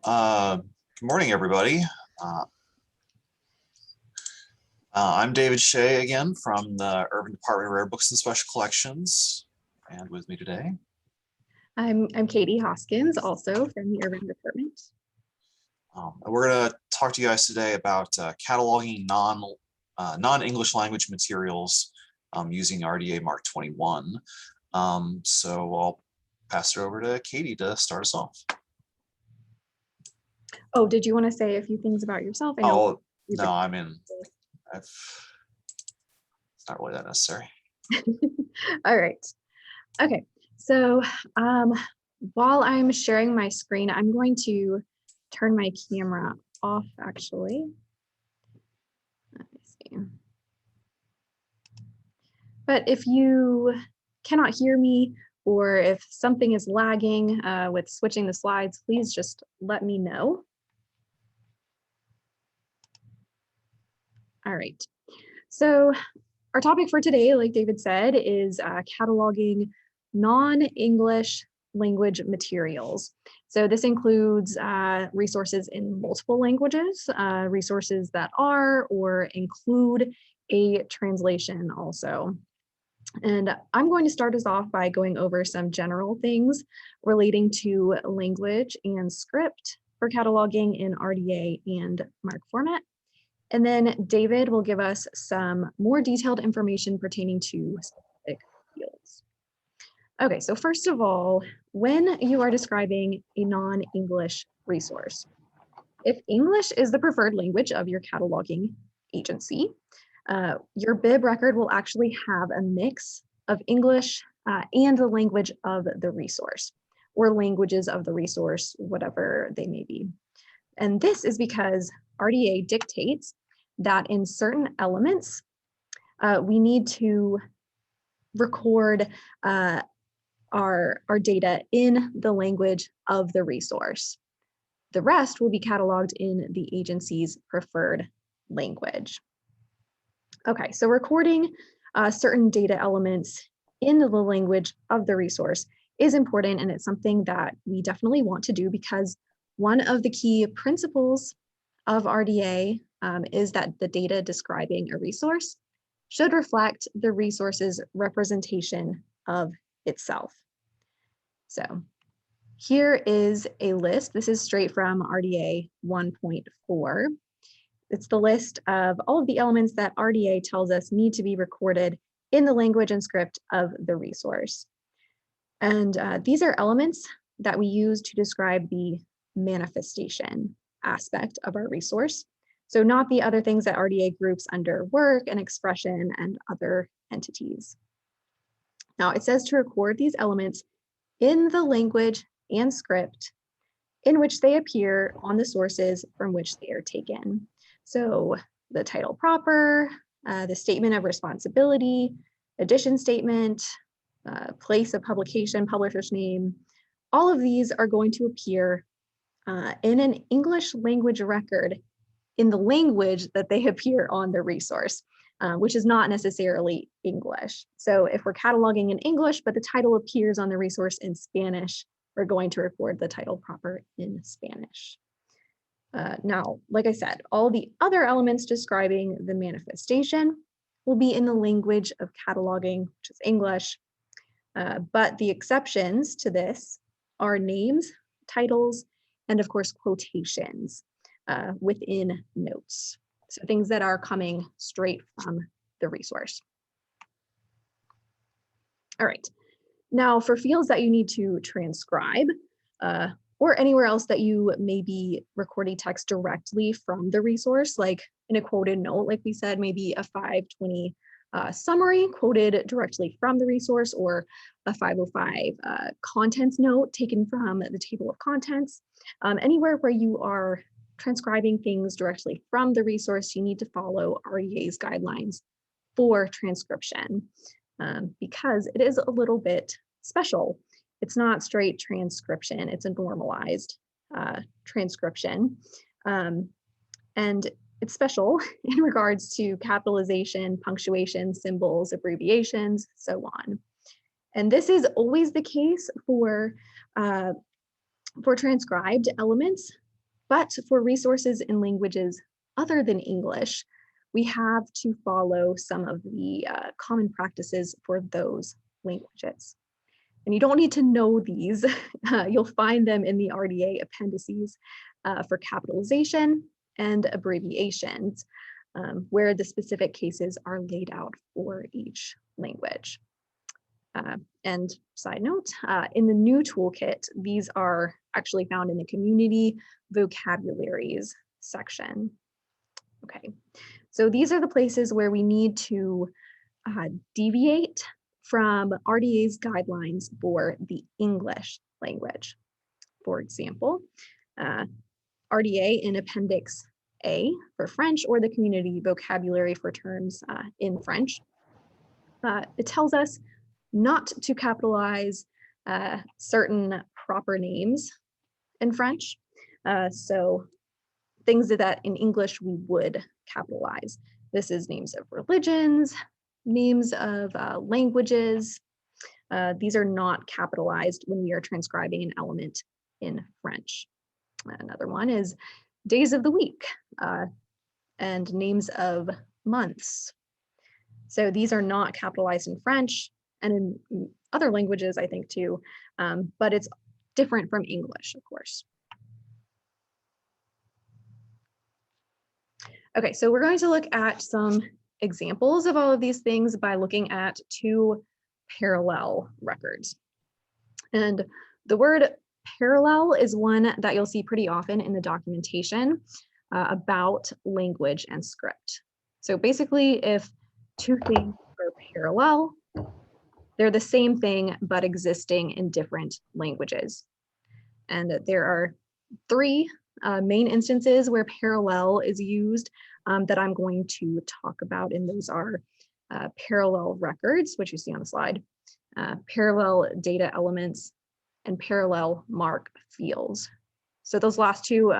Good morning, everybody. I'm David Shay again from the Urban Department of Rare Books and Special Collections, and with me today. I'm Katie Hoskins, also from the Urban Department. We're going to talk to you guys today about cataloging non-English language materials using RDA MARC 21. So I'll pass it over to Katie to start us off. Oh, did you want to say a few things about yourself? No, I mean, it's not really that necessary. All right. Okay. So while I'm sharing my screen, I'm going to turn my camera off, actually. Let me see. But if you cannot hear me, or if something is lagging with switching the slides, please just let me know. All right. So our topic for today, like David said, is cataloging non-English language materials. So this includes resources in multiple languages, resources that are or include a translation also. And I'm going to start us off by going over some general things relating to language and script for cataloging in RDA and MARC format. And then David will give us some more detailed information pertaining to specific fields. Okay, so first of all, when you are describing a non-English resource, if English is the preferred language of your cataloging agency, your bib record will actually have a mix of English and the language of the resource, or languages of the resource, whatever they may be. And this is because RDA dictates that in certain elements, we need to record our data in the language of the resource. The rest will be cataloged in the agency's preferred language. Okay, so recording certain data elements in the language of the resource is important, and it's something that we definitely want to do because one of the key principles of RDA is that the data describing a resource should reflect the resource's representation of itself. So here is a list. This is straight from RDA 1.4. It's the list of all of the elements that RDA tells us need to be recorded in the language and script of the resource. And these are elements that we use to describe the manifestation aspect of our resource. So not the other things that RDA groups under work and expression and other entities. Now it says to record these elements in the language and script in which they appear on the sources from which they are taken. So the title proper, the statement of responsibility, edition statement, place of publication, publisher's name, all of these are going to appear in an English language record in the language that they appear on the resource, which is not necessarily English. So if we're cataloging in English, but the title appears on the resource in Spanish, we're going to record the title proper in Spanish. Now, like I said, all the other elements describing the manifestation will be in the language of cataloging, which is English, but the exceptions to this are names, titles, and of course, quotations within notes. So things that are coming straight from the resource. All right, now for fields that you need to transcribe or anywhere else that you may be recording text directly from the resource, like in a quoted note, like we said, maybe a 520 summary quoted directly from the resource, or a 505 contents note taken from the table of contents. Anywhere where you are transcribing things directly from the resource, you need to follow RDA's guidelines for transcription because it is a little bit special. It's not straight transcription, it's a normalized transcription. And it's special in regards to capitalization, punctuation, symbols, abbreviations, so on. And this is always the case for transcribed elements But for resources in languages other than English, we have to follow some of the common practices for those languages. And you don't need to know these. You'll find them in the RDA appendices for capitalization and abbreviations, where the specific cases are laid out for each language. And side note, in the new toolkit, these are actually found in the community vocabularies section. Okay, so these are the places where we need to deviate from RDA's guidelines for the English language. For example, RDA in Appendix A for French, or the community vocabulary for terms in French, it tells us not to capitalize certain proper names in French. So things that in English we would capitalize. This is names of religions, names of languages. These are not capitalized when we are transcribing an element in French. Another one is days of the week and names of months. So these are not capitalized in French and in other languages, I think too, but it's different from English, of course. Okay, so we're going to look at some examples of all of these things by looking at two parallel records. And the word parallel is one that you'll see pretty often in the documentation about language and script. So basically, if two things are parallel, they're the same thing, but existing in different languages. And there are three main instances where parallel is used that I'm going to talk about, and those are parallel records, which you see on the slide, parallel data elements, and parallel MARC fields. So those last two,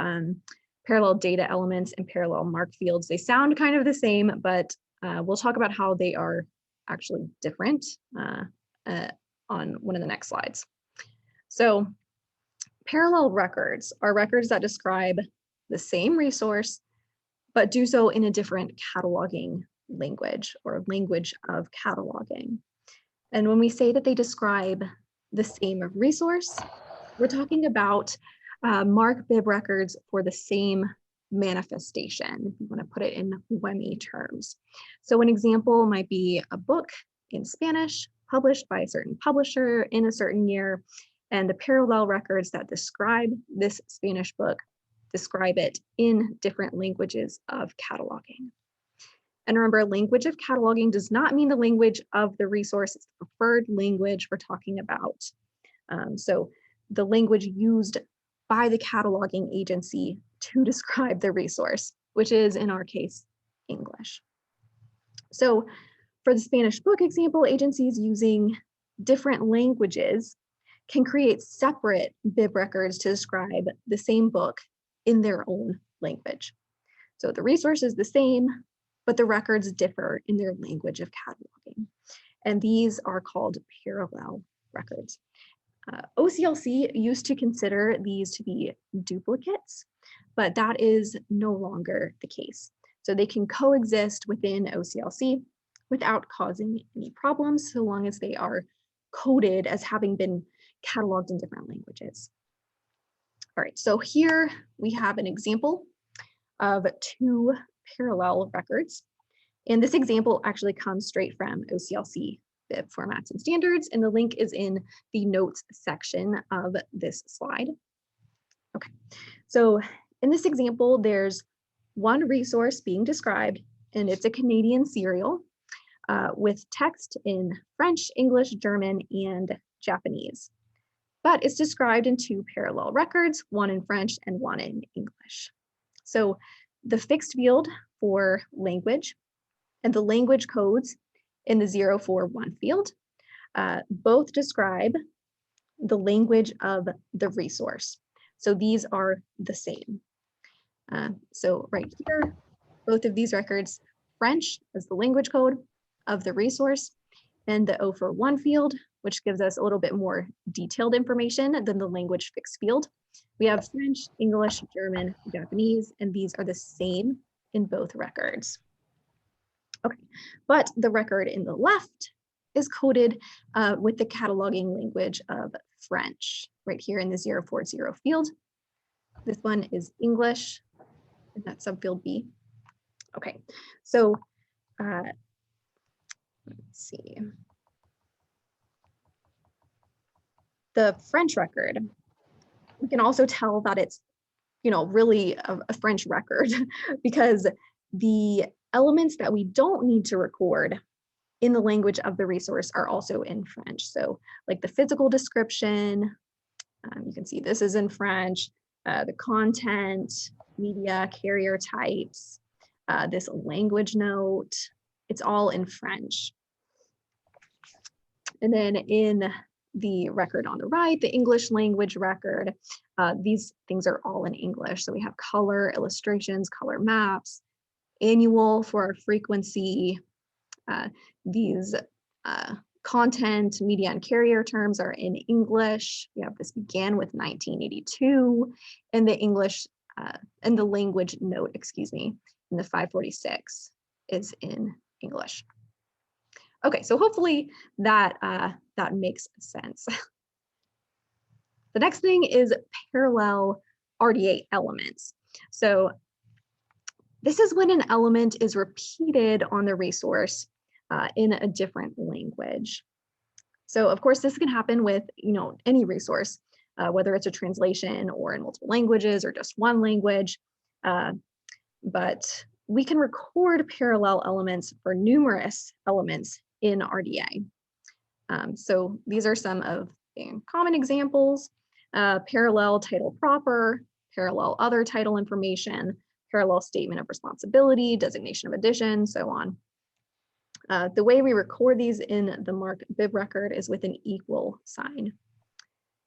parallel data elements and parallel MARC fields, they sound kind of the same, but we'll talk about how they are actually different on one of the next slides. So parallel records are records that describe the same resource, but do so in a different cataloging language or language of cataloging. And when we say that they describe the same resource, we're talking about MARC bib records for the same manifestation, if you want to put it in WEMI terms. So an example might be a book in Spanish published by a certain publisher in a certain year, and the parallel records that describe this Spanish book describe it in different languages of cataloging. And remember, language of cataloging does not mean the language of the resource, it's the preferred language we're talking about. So the language used by the cataloging agency to describe the resource, which is in our case, English. So for the Spanish book example, agencies using different languages can create separate bib records to describe the same book in their own language. So the resource is the same, but the records differ in their language of cataloging. And these are called parallel records. OCLC used to consider these to be duplicates, but that is no longer the case. So they can coexist within OCLC without causing any problems, so long as they are coded as having been cataloged in different languages. All right, so here we have an example of two parallel records. And this example actually comes straight from OCLC bib formats and standards, and the link is in the notes section of this slide. Okay, so in this example, there's one resource being described, and it's a Canadian serial with text in French, English, German, and Japanese. But it's described in two parallel records, one in French and one in English. So the fixed field for language and the language codes in the 041 field both describe the language of the resource. So these are the same. So right here, both of these records, French as the language code of the resource, and the 041 field which gives us a little bit more detailed information than the language fixed field. We have French, English, German, Japanese, and these are the same in both records. Okay, but the record in the left is coded with the cataloging language of French, right here in the 040 field. This one is English, and that's subfield B. Okay, so let's see. The French record, we can also tell that it's, really a French record because the elements that we don't need to record in the language of the resource are also in French. So like the physical description, you can see this is in French, the content, media, carrier types, this language note, it's all in French. And then in the record on the right, the English language record, these things are all in English. So we have color, illustrations, color maps, annual for our frequency. These content, media, and carrier terms are in English. We have this began with 1982, and the English and the language note, in the 546 is in English. Okay, so hopefully that that makes sense. The next thing is parallel RDA elements. So this is when an element is repeated on the resource in a different language. So of course, this can happen with any resource, whether it's a translation or in multiple languages or just one language. But we can record parallel elements for numerous elements in RDA. So these are some of the common examples: parallel title proper, parallel other title information, parallel statement of responsibility, designation of addition, so on. The way we record these in the MARC bib record is with an equal sign.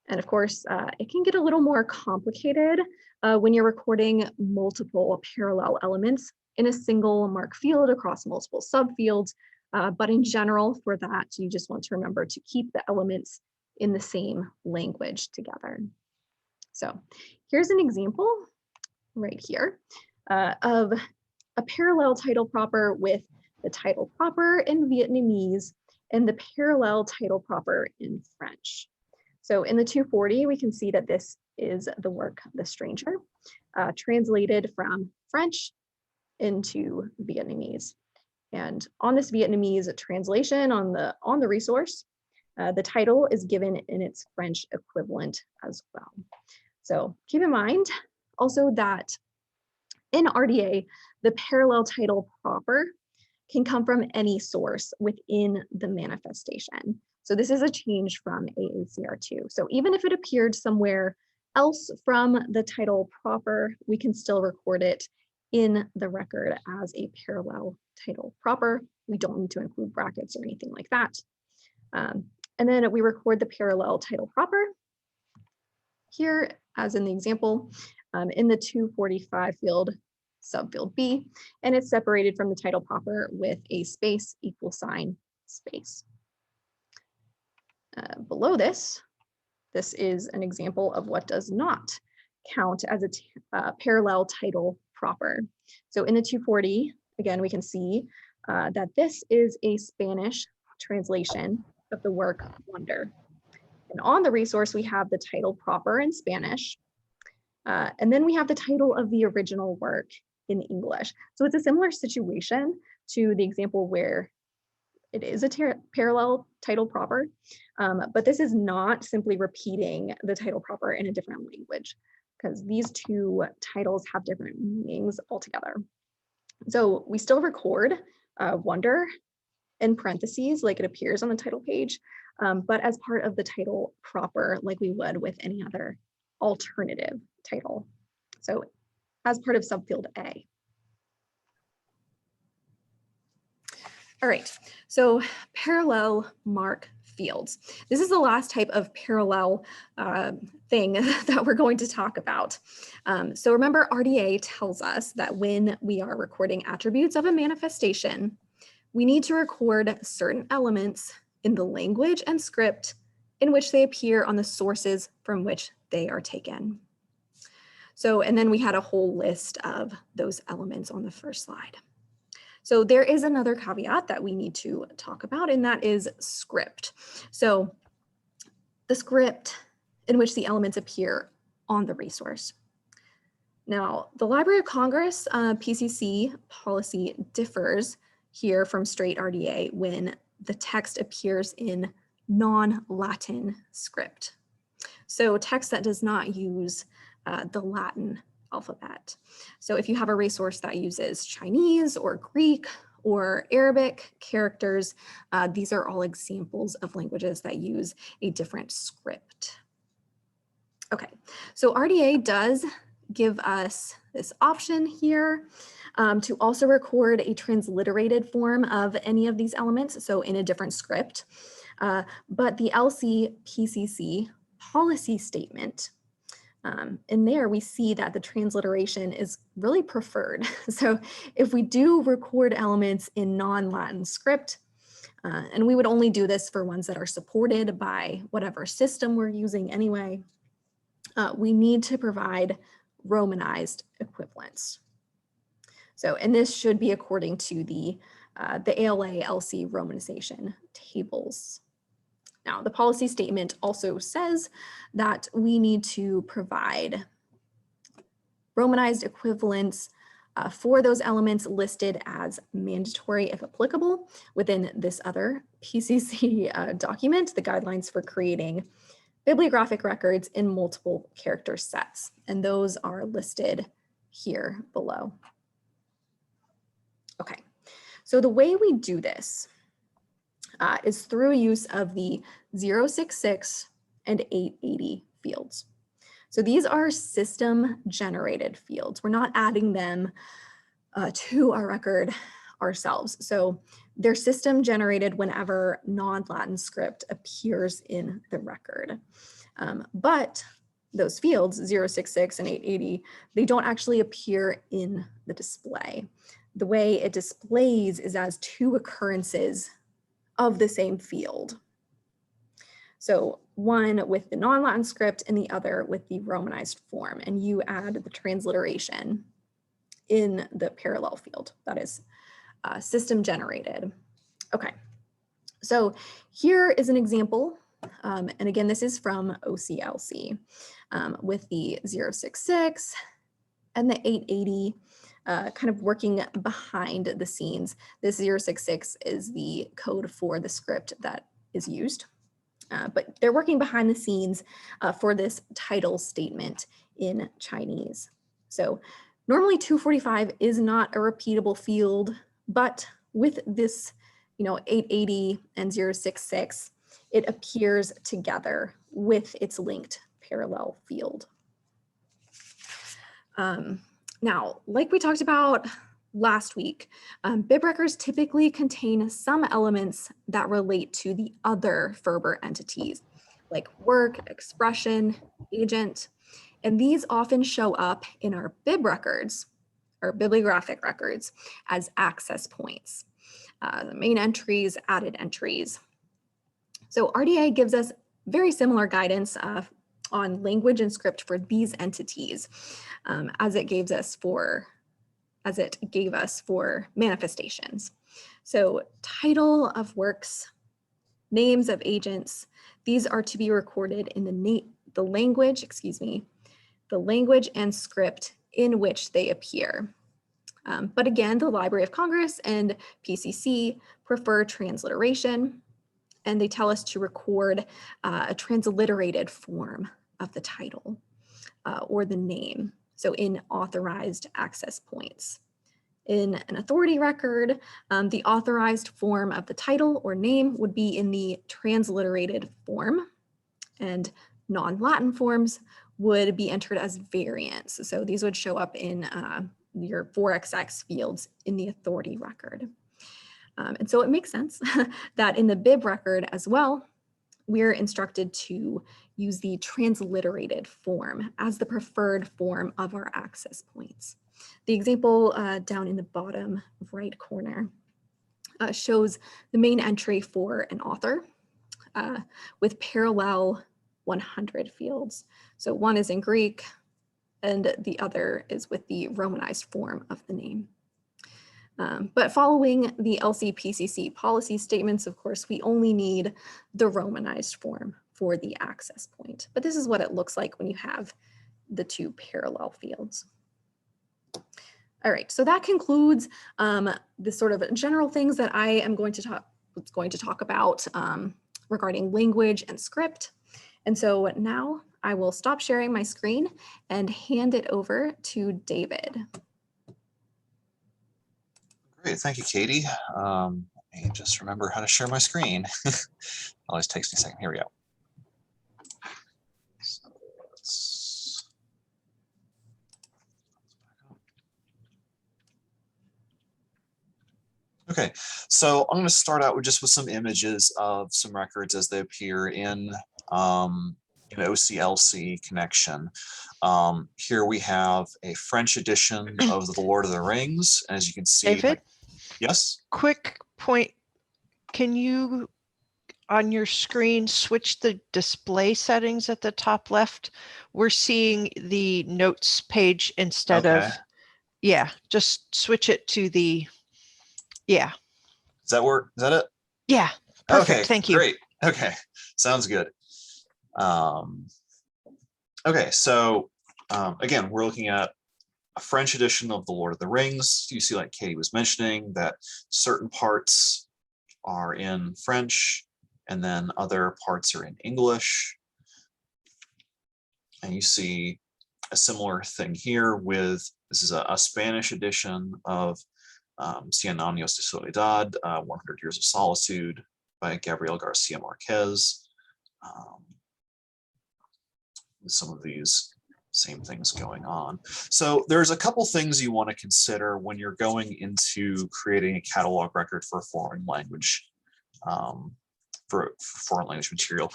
And of course, it can get a little more complicated when you're recording multiple parallel elements in a single MARC field across multiple subfields. But in general, for that, you just want to remember to keep the elements in the same language together. So here's an example right here of a parallel title proper with the title proper in Vietnamese and the parallel title proper in French. So in the 240, we can see that this is the work The Stranger, translated from French into Vietnamese. And on this Vietnamese translation on the resource, the title is given in its French equivalent as well. So keep in mind also that in RDA, the parallel title proper can come from any source within the manifestation. So this is a change from AACR2. So even if it appeared somewhere else from the title proper, we can still record it in the record as a parallel title proper. We don't need to include brackets or anything like that. And then we record the parallel title proper here, as in the example, in the 245 field, subfield B, and it's separated from the title proper with a space, equal sign, space. Below this, this is an example of what does not count as a parallel title proper. So in the 240, again, we can see that this is a Spanish translation of the work Wonder. And on the resource, we have the title proper in Spanish, and then we have the title of the original work in English. So it's a similar situation to the example where it is a parallel title proper, but this is not simply repeating the title proper in a different language, because these two titles have different meanings altogether. So we still record Wonder in parentheses like it appears on the title page, but as part of the title proper, like we would with any other alternative title. So as part of subfield A. All right, so parallel MARC fields. This is the last type of parallel thing that we're going to talk about. So remember, RDA tells us that when we are recording attributes of a manifestation, we need to record certain elements in the language and script in which they appear on the sources from which they are taken. So, and then we had a whole list of those elements on the first slide. So there is another caveat that we need to talk about, and that is script. So the script in which the elements appear on the resource. Now, the Library of Congress PCC policy differs here from straight RDA when the text appears in non-Latin script. So text that does not use the Latin alphabet. So if you have a resource that uses Chinese or Greek or Arabic characters, these are all examples of languages that use a different script. Okay, so RDA does give us this option here to also record a transliterated form of any of these elements, so in a different script. But the LCPCC policy statement, in there we see that the transliteration is really preferred. So if we do record elements in non-Latin script, and we would only do this for ones that are supported by whatever system we're using anyway, we need to provide Romanized equivalents. So, and this should be according to the ALA LC romanization tables. Now, the policy statement also says that we need to provide Romanized equivalents for those elements listed as mandatory if applicable within this other PCC document, the guidelines for creating bibliographic records in multiple character sets, and those are listed here below. Okay, so the way we do this is through use of the 066 and 880 fields. So these are system generated fields. We're not adding them to our record ourselves. So they're system generated whenever non-Latin script appears in the record. But those fields, 066 and 880, they don't actually appear in the display. The way it displays is as two occurrences of the same field. So one with the non-Latin script and the other with the Romanized form, and you add the transliteration in the parallel field that is system generated. Okay, so here is an example, and again, this is from OCLC with the 066 and the 880 kind of working behind the scenes. This 066 is the code for the script that is used, but they're working behind the scenes for this title statement in Chinese. So normally 245 is not a repeatable field, but with this, 880 and 066, it appears together with its linked parallel field. Now, like we talked about last week, bib records typically contain some elements that relate to the other Ferber entities, like work, expression, agent, and these often show up in our bib records, or bibliographic records, as access points, the main entries, added entries. So RDA gives us very similar guidance on language and script for these entities as it gave us for manifestations. So title of works, names of agents, these are to be recorded in the language and script in which they appear. But again, the Library of Congress and PCC prefer transliteration, and they tell us to record a transliterated form of the title or the name, so in authorized access points. In an authority record, the authorized form of the title or name would be in the transliterated form, and non-Latin forms would be entered as variants. So these would show up in your 4XX fields in the authority record. And so it makes sense that in the bib record as well, we're instructed to use the transliterated form as the preferred form of our access points. The example down in the bottom right corner shows the main entry for an author with parallel 100 fields. So one is in Greek and the other is with the Romanized form of the name. But following the LCPCC policy statements, of course, we only need the Romanized form for the access point. But this is what it looks like when you have the two parallel fields. All right, so that concludes the sort of general things that I am going to talk about regarding language and script. And so now I will stop sharing my screen and hand it over to David. Great, thank you, Katie. Let me just remember how to share my screen. Always takes me a second. Here we go. So okay, so I'm going to start out with some images of some records as they appear in OCLC connection. Here we have a French edition of The Lord of the Rings, and as you can see, David? Yes? Quick point. Can you, on your screen, switch the display settings at the top left? We're seeing the notes page instead of, yeah, just switch it to the, yeah. Does that work? Is that it? Yeah, perfect. Okay, Thank you. Great. Okay, sounds good. Okay, so again, we're looking at a French edition of The Lord of the Rings. You see, like Katie was mentioning, that certain parts are in French and then other parts are in English. And you see a similar thing here with, this is a Spanish edition of Cien Años de Soledad, 100 Years of Solitude by Gabriel Garcia Marquez. With some of these same things going on. So there's a couple things you want to consider when you're going into creating a catalog record for a foreign language, for foreign language material.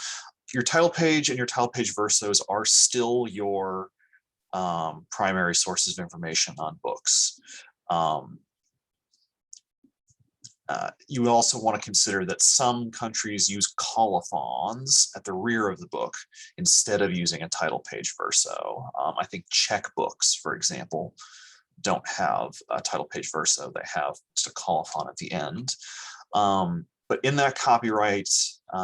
Your title page and your title page versos are still your primary sources of information on books. You also want to consider that some countries use colophons at the rear of the book instead of using a title page verso. I think Czech books, for example, don't have a title page verso. They have just a colophon at the end. But in that copyright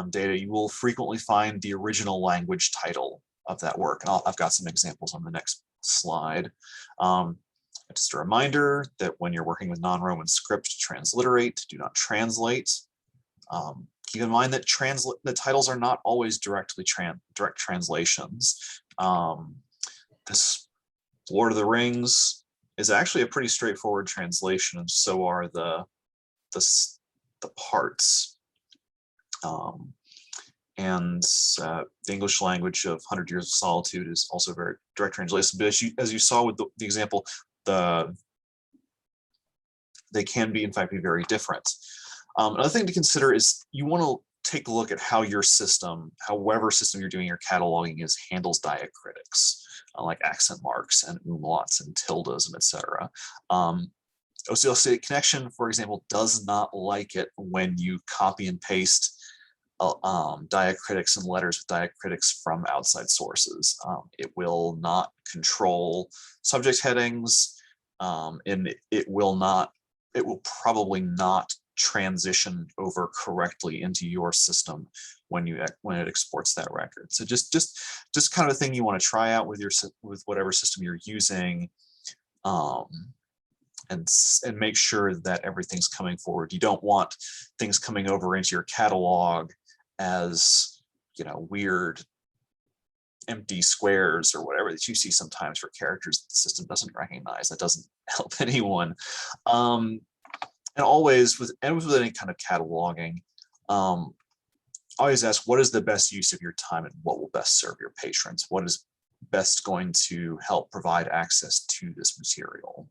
data, you will frequently find the original language title of that work. And I've got some examples on the next slide. Just a reminder that when you're working with non-Roman script, transliterate, do not translate. Keep in mind that the titles are not always direct translations. This Lord of the Rings is actually a pretty straightforward translation, and so are the parts. The English language of 100 Years of Solitude is also very direct translation. But as you saw with the example, they can be, in fact, be very different. Another thing to consider is you want to take a look at how your system, however system you're doing your cataloging is, handles diacritics, like accent marks and umlauts and tildes and etc. OCLC connection, for example, does not like it when you copy and paste diacritics and letters with diacritics from outside sources. It will not control subject headings, and it will probably not transition over correctly into your system when it exports that record. So just kind of a thing you want to try out with whatever system you're using, and make sure that everything's coming forward. You don't want things coming over into your catalog as, weird empty squares or whatever that you see sometimes for characters that the system doesn't recognize. That doesn't help anyone. And always with any kind of cataloging, always ask, what is the best use of your time and what will best serve your patrons? What is best going to help provide access to this material?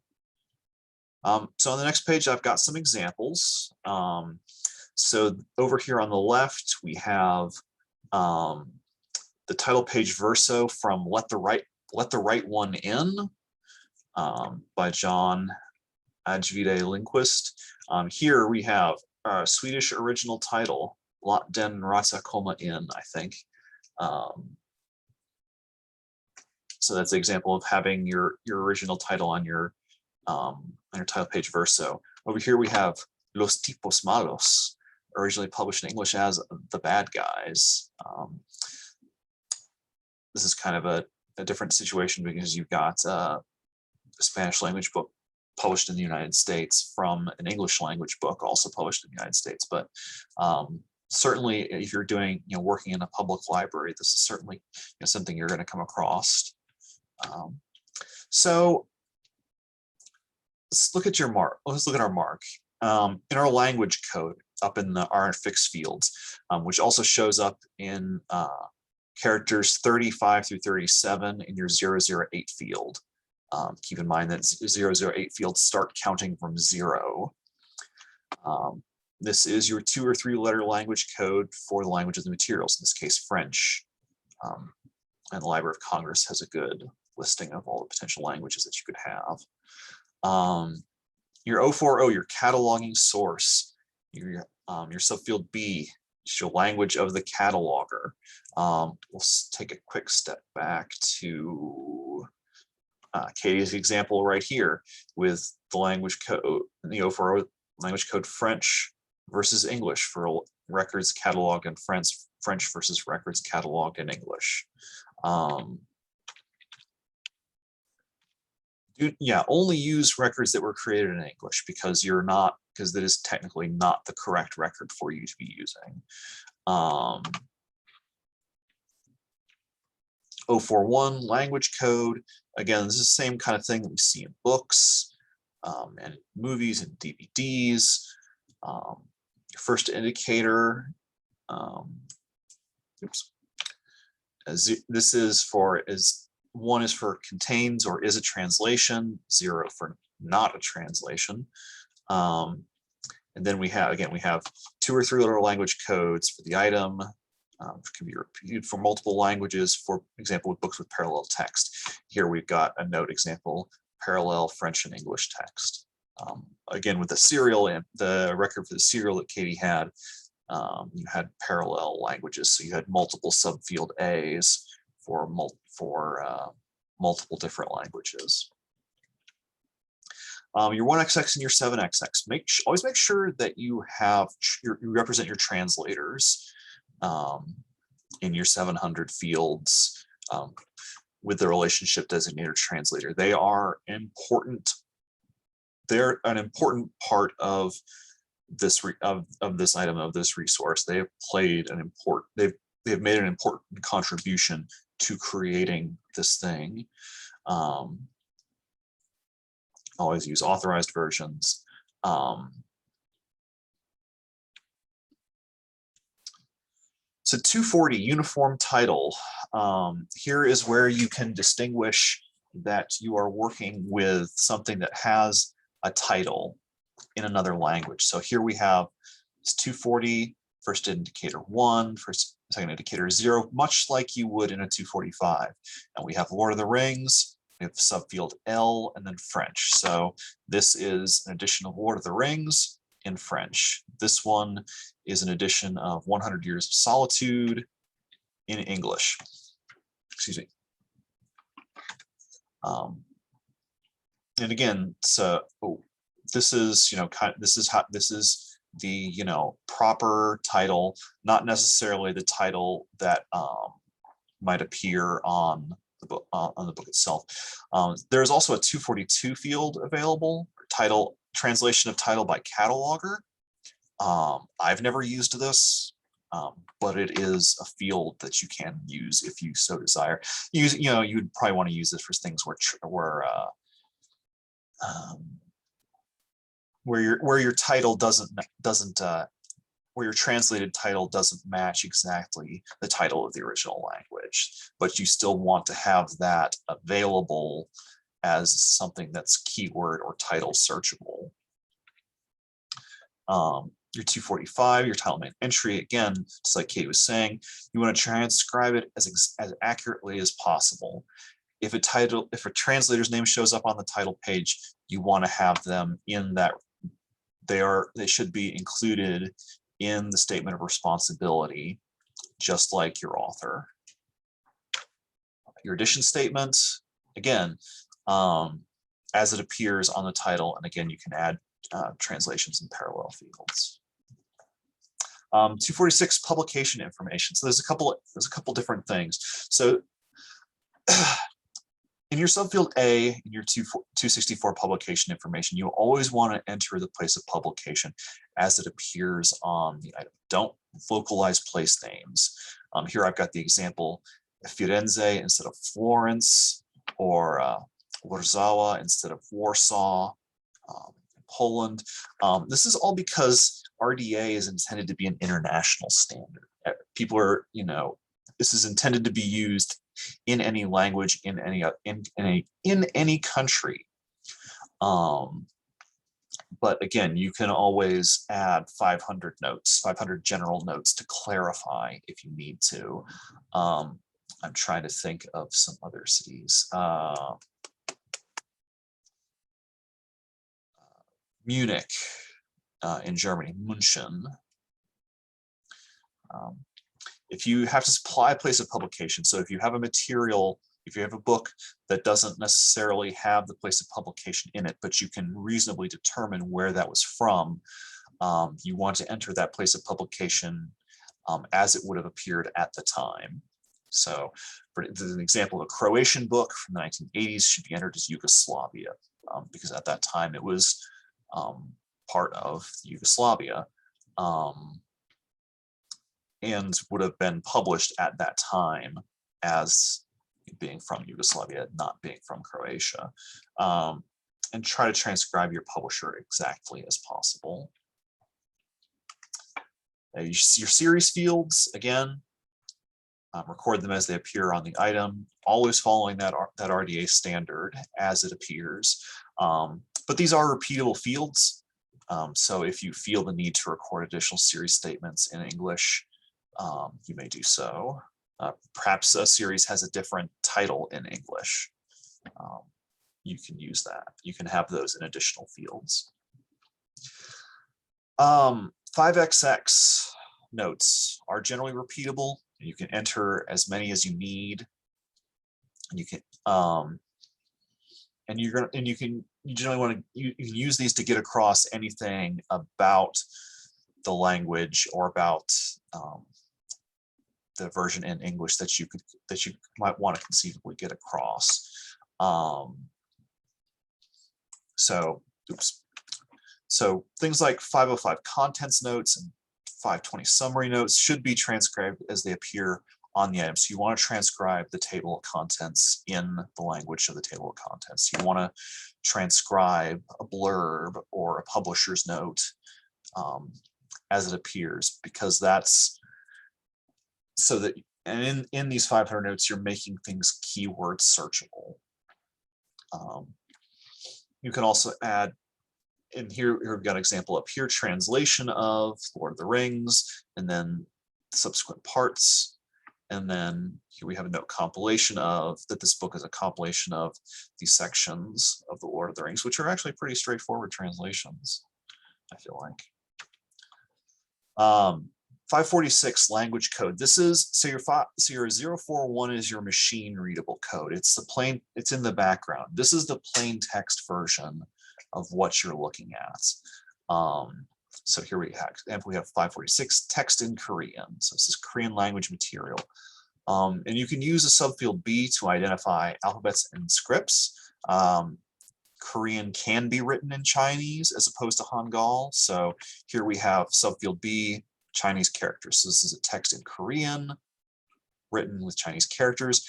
So on the next page, I've got some examples. So over here on the left, we have the title page verso from Let the Right One In by John Ajvide Lindqvist. Here we have a Swedish original title den Rata komma in, I think. So that's the example of having your original title on your title page verso. Over here we have Los tipos malos, originally published in English as the bad guys. This is kind of a different situation because you've got a Spanish language book published in the United States from an English language book also published in the United States. But certainly if you're doing, working in a public library, this is certainly something you're going to come across. So let's look at your MARC. Let's look at our MARC. In our language code up in our fixed fields, which also shows up in characters 35 through 37 in your 008 field. Keep in mind that 008 fields start counting from 0. This is your 2 or 3 letter language code for the language of the materials, in this case, French. And the Library of Congress has a good listing of all the potential languages that you could have. Your 040, your cataloging source, your subfield B, is your language of the cataloger. We'll take a quick step back to Katie's example right here with the language code, the 040 language code French versus English for records catalog in French versus records catalog in English. Only use records that were created in English because that is technically not the correct record for you to be using. 041 language code. Again, this is the same kind of thing that we see in books and movies and DVDs. Your first indicator. This is for 1 is for contains or is a translation, 0 for not a translation. And then we have 2 or 3 letter language codes for the item, which can be repeated for multiple languages, for example, with books with parallel text. Here we've got a note example, parallel French and English text. Again, with the serial and the record for the serial that Katie had, you had parallel languages. So you had multiple subfield A's for multiple different languages. Your 1XX and your 7XX. Always make sure that you represent your translators in your 700 fields with the relationship designator translator. They are important. They're an important part of this this item, of this resource. They have played an important. They've made an important contribution to creating this thing. Always use authorized versions. So 240 uniform title. Here is where you can distinguish that you are working with something that has a title in another language. So here we have this 240, first indicator 1, second indicator 0, much like you would in a 245. And we have Lord of the Rings, we have subfield L, and then French. So this is an edition of Lord of the Rings in French. This one is an edition of 100 Years of Solitude in English. Excuse me. And again, so this is this is the proper title, not necessarily the title that might appear on the book itself. There's also a 242 field available, title translation of title by cataloger. I've never used this, but it is a field that you can use if you so desire. You'd probably want to use this for things where your title where your translated title doesn't match exactly the title of the original language, but you still want to have that available as something that's keyword or title searchable. Your 245, your Titleman entry, again, just like Katie was saying, you want to transcribe it as accurately as possible. If a translator's name shows up on the title page, you want to have them in that. They should be included in the statement of responsibility, just like your author. Your edition statement, again, as it appears on the title, and again, you can add translations and parallel fields. 246 publication information. So there's a couple different things. So in your subfield A, in your 264 publication information, you always want to enter the place of publication as it appears on the item. Don't localize place names. Here I've got the example, Firenze instead of Florence, or Warsaw instead of Warsaw, Poland. This is all because RDA is intended to be an international standard. People are, this is intended to be used in any language, in any country. But again, you can always add 500 notes, 500 general notes to clarify if you need to. I'm trying to think of some other cities. Munich in Germany, München. If you have to supply a place of publication, so if you have a material, if you have a book that doesn't necessarily have the place of publication in it, but you can reasonably determine where that was from, you want to enter that place of publication as it would have appeared at the time. So for an example, a Croatian book from the 1980s should be entered as Yugoslavia, because at that time it was part of Yugoslavia, and would have been published at that time as being from Yugoslavia, not being from Croatia. And try to transcribe your publisher exactly as possible. Your series fields, again, record them as they appear on the item, always following that RDA standard as it appears. But these are repeatable fields. So if you feel the need to record additional series statements in English, you may do so. Perhaps a series has a different title in English. You can use that. You can have those in additional fields. 5XX notes are generally repeatable. You can enter as many as you need. And you can you generally want to you can use these to get across anything about the language or about the version in English that you might want to conceivably get across. So things like 505 contents notes and 520 summary notes should be transcribed as they appear on the item. So you want to transcribe the table of contents in the language of the table of contents. You want to transcribe a blurb or a publisher's note as it appears, because that's so that, and in these 500 notes, you're making things keyword searchable. You can also add, and here we've got an example up here, translation of Lord of the Rings, and then subsequent parts. And then here we have a note compilation of that this book is a compilation of these sections of the Lord of the Rings, which are actually pretty straightforward translations, I feel like. 546 language code. This is so your 041 is your machine readable code. It's in the background. This is the plain text version of what you're looking at. So here we have 546 text in Korean. So this is Korean language material. And you can use a subfield B to identify alphabets and scripts. Korean can be written in Chinese as opposed to Hangul. So here we have subfield B, Chinese characters. So this is a text in Korean written with Chinese characters.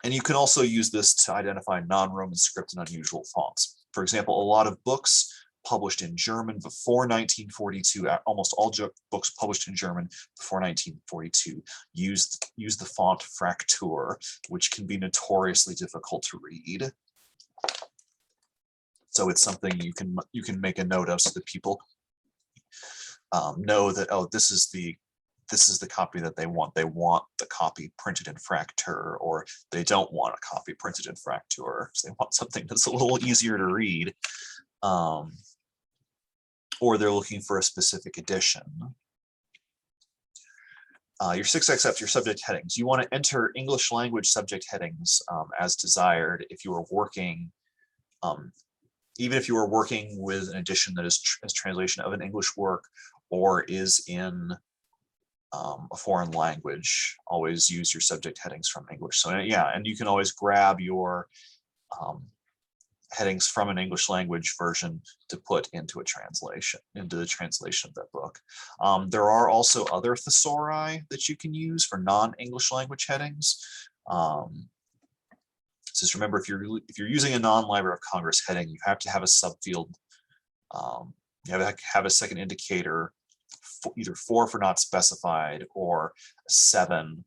And you can also use this to identify non-Roman script and unusual fonts. For example, a lot of books published in German before 1942, almost all books published in German before 1942 use the font Fraktur, which can be notoriously difficult to read. So it's something you can make a note of so that people know that, oh, this is the copy that they want. They want the copy printed in Fraktur, or they don't want a copy printed in Fraktur. So they want something that's a little easier to read. or they're looking for a specific edition. Your 6xF, your subject headings. You want to enter English language subject headings as desired if you are working, even if you are working with an edition that is a translation of an English work or is in a foreign language. Always use your subject headings from English. So yeah, and you can always grab your headings from an English language version to put into a translation, into the translation of that book. There are also other thesauri that you can use for non-English language headings. Just remember, if you're using a non-Library of Congress heading, you have to have a subfield. You have to have a second indicator, either 4 for not specified or 7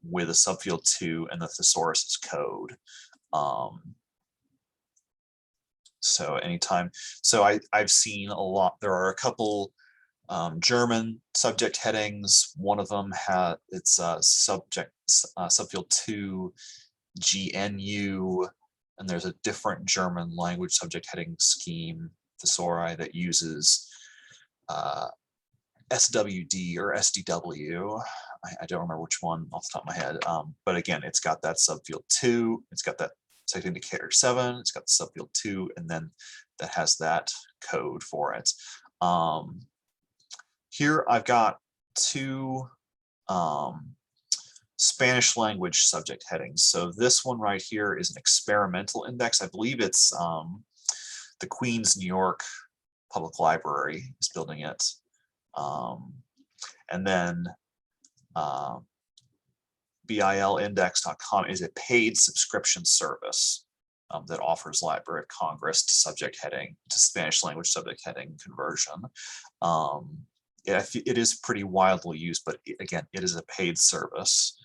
with a subfield 2 and the thesaurus code. So anytime, so I've seen a lot, there are a couple German subject headings. One of them has it's subfield 2 GNU, and there's a different German language subject heading scheme thesauri that uses SWD or SDW. I don't remember which one off the top of my head, but again, it's got that subfield 2, it's got that second indicator 7, it's got the subfield 2, and then that has that code for it. Here I've got 2 Spanish language subject headings. So this one right here is an experimental index. I believe it's the Queens, New York Public Library is building it. And then bilindex.com is a paid subscription service that offers Library of Congress to subject heading, to Spanish language subject heading conversion. Yeah, it is pretty widely used, but again, it is a paid service.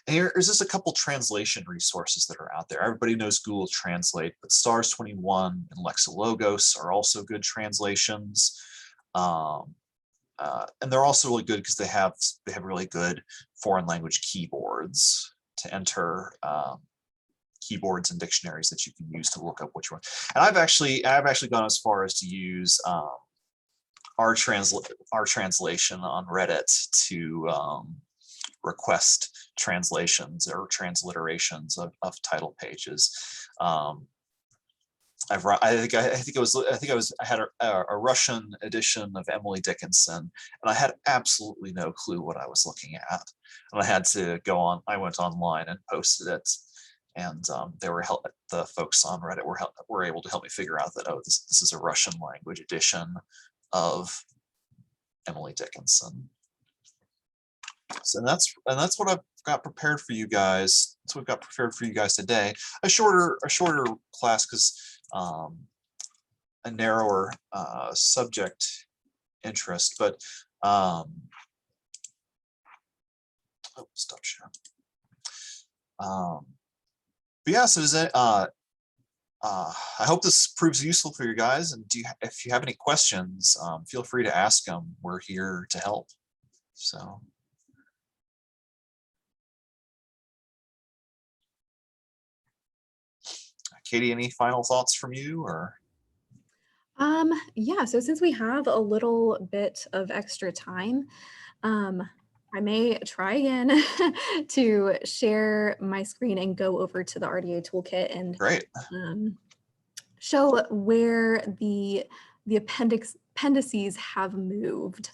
And here's just a couple translation resources that are out there. Everybody knows Google Translate, but Stars 21 and Lexilogos are also good translations. And they're also really good because they have really good foreign language keyboards to enter keyboards and dictionaries that you can use to look up what you want. And I've actually gone as far as to use our translation on Reddit to request translations or transliterations of title pages. I had a Russian edition of Emily Dickinson, and I had absolutely no clue what I was looking at, and I had to go on. I went online and posted it, and the folks on Reddit were able to help me figure out that, oh, this is a Russian language edition of Emily Dickinson. So that's what I've got prepared for you guys. That's what we've got prepared for you guys today. A shorter class because a narrower subject interest, but stop sharing. But yeah, so I hope this proves useful for you guys. And if you have any questions, feel free to ask them. We're here to help. So. Katie, any final thoughts from you, or? Yeah, so since we have a little bit of extra time, I may try again to share my screen and go over to the RDA toolkit and Great. Show where the appendices have moved.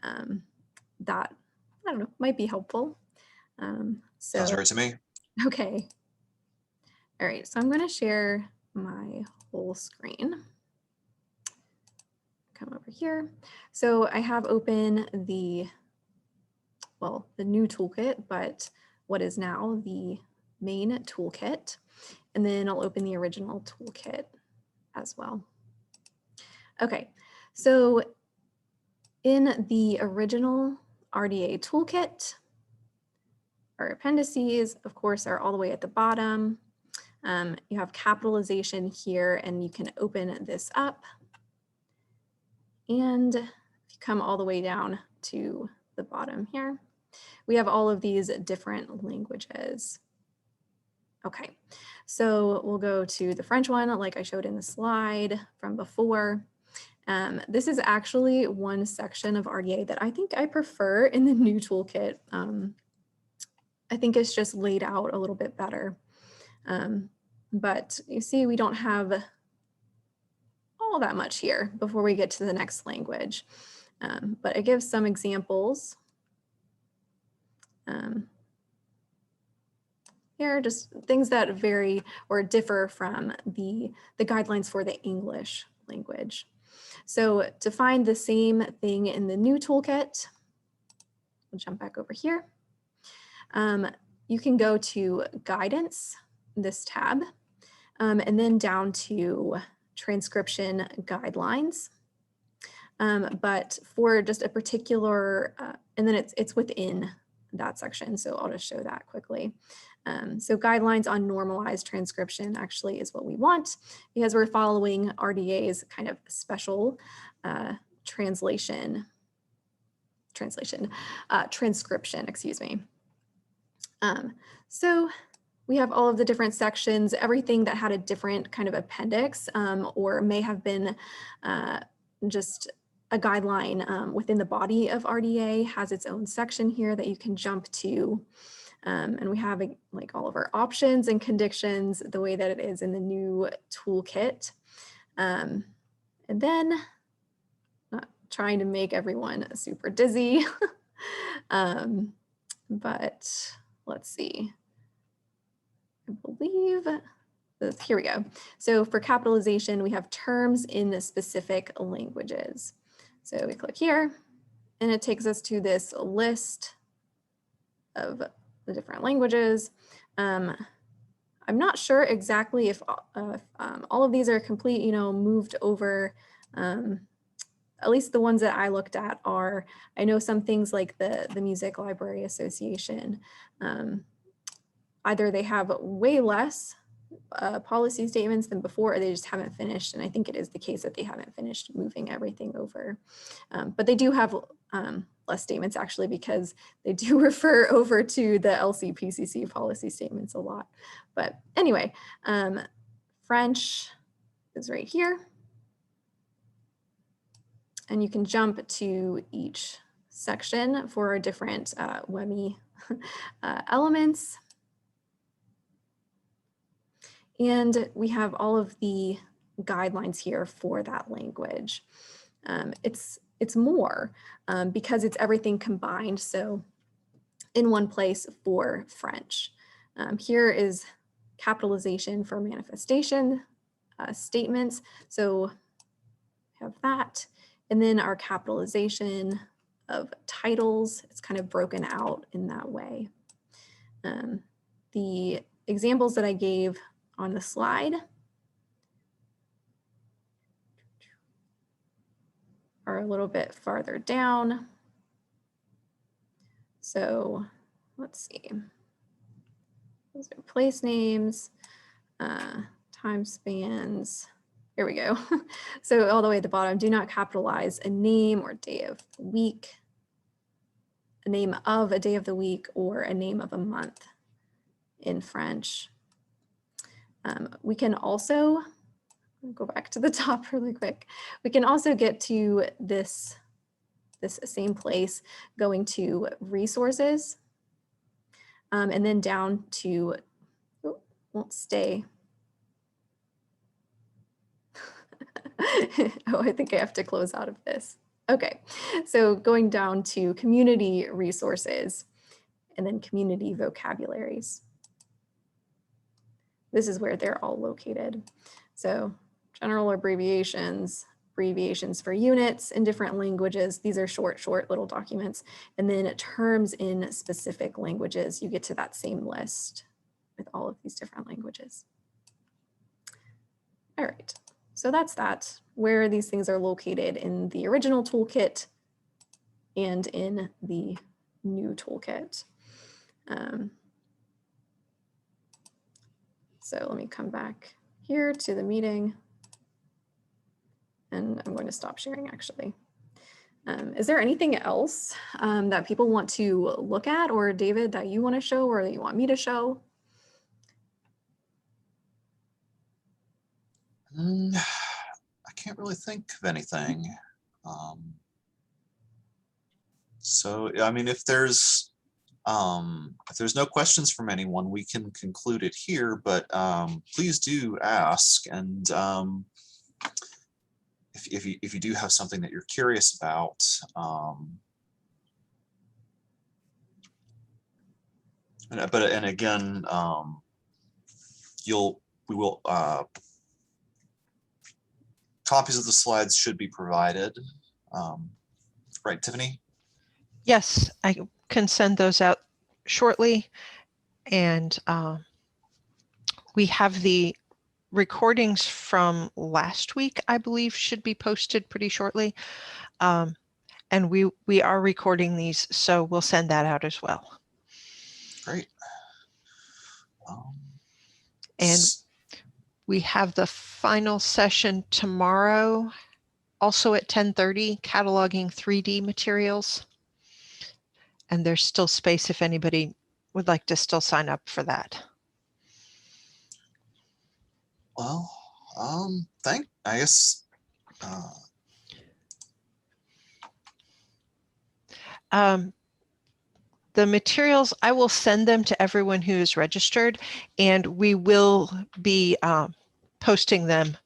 That, I don't know, might be helpful. Sounds great to me. Okay. All right, so I'm going to share my whole screen. Come over here. So I have open the new toolkit, but what is now the main toolkit. And then I'll open the original toolkit as well. Okay, so in the original RDA toolkit, our appendices, of course, are all the way at the bottom. You have capitalization here, and you can open this up. And if you come all the way down to the bottom here, we have all of these different languages. Okay, so we'll go to the French one, like I showed in the slide from before. This is actually one section of RDA that I think I prefer in the new toolkit. I think it's just laid out a little bit better. But you see, we don't have all that much here before we get to the next language. But it gives some examples. Here are just things that vary or differ from the guidelines for the English language. So to find the same thing in the new toolkit, we'll jump back over here. You can go to Guidance, this tab, and then down to Transcription Guidelines. But for just a particular, and then it's within that section, so I'll just show that quickly. So guidelines on normalized transcription actually is what we want because we're following RDA's kind of special transcription, excuse me. So we have all of the different sections, everything that had a different kind of appendix or may have been just a guideline within the body of RDA has its own section here that you can jump to. And we have like all of our options and conditions the way that it is in the new toolkit. And then, not trying to make everyone super dizzy, but let's see. I believe, here we go. So for capitalization, we have terms in the specific languages. So we click here and it takes us to this list of the different languages. I'm not sure exactly if all of these are complete, moved over. At least the ones that I looked at are, I know some things like the Music Library Association, either they have way less policy statements than before, or they just haven't finished. And I think it is the case that they haven't finished moving everything over. But they do have less statements actually, because they do refer over to the LCPCC policy statements a lot. But anyway, French is right here. And you can jump to each section for our different WEMI elements. And we have all of the guidelines here for that language. It's more because it's everything combined. So in one place for French. Here is capitalization for manifestation statements. So we have that. And then our capitalization of titles, it's kind of broken out in that way. The examples that I gave on the slide are a little bit farther down. So let's see. Those are place names, time spans. Here we go. So all the way at the bottom, do not capitalize a name or day of the week, a name of a day of the week, or a name of a month in French. We can also, go back to the top really quick. We can also get to this same place, going to resources, and then down to, oh, won't stay. Oh, I think I have to close out of this. Okay, so going down to community resources and then community vocabularies. This is where they're all located. So general abbreviations, abbreviations for units in different languages. These are short little documents. And then terms in specific languages. You get to that same list with all of these different languages. All right, so that's that, where these things are located in the original toolkit and in the new toolkit. So let me come back here to the meeting. And I'm going to stop sharing actually. Is there anything else that people want to look at, or David, that you want to show or that you want me to show? I can't really think of anything. So, I mean, if there's no questions from anyone, we can conclude it here, but please do ask. And if you do have something that you're curious about, and again, we will copies of the slides should be provided. Right, Tiffany? Yes, I can send those out shortly. And we have the recordings from last week, I believe, should be posted pretty shortly. And we are recording these, so we'll send that out as well. Great. And we have the final session tomorrow, also at 10:30, cataloging 3D materials. And there's still space if anybody would like to still sign up for that. Well, I guess. The materials, I will send them to everyone who is registered, and we will be posting them.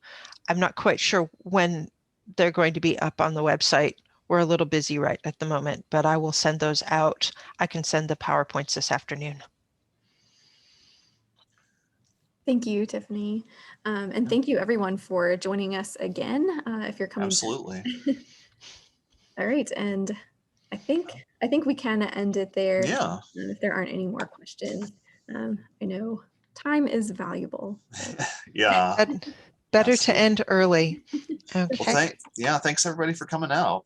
I'm not quite sure when they're going to be up on the website. We're a little busy right at the moment, but I will send those out. I can send the PowerPoints this afternoon. Thank you, Tiffany. And thank you everyone for joining us again. If you're coming. Absolutely. All right. And I think we can end it there. Yeah. If there aren't any more questions. I know time is valuable. Yeah. Better Absolutely. to end early. Okay. Well, thanks everybody for coming out.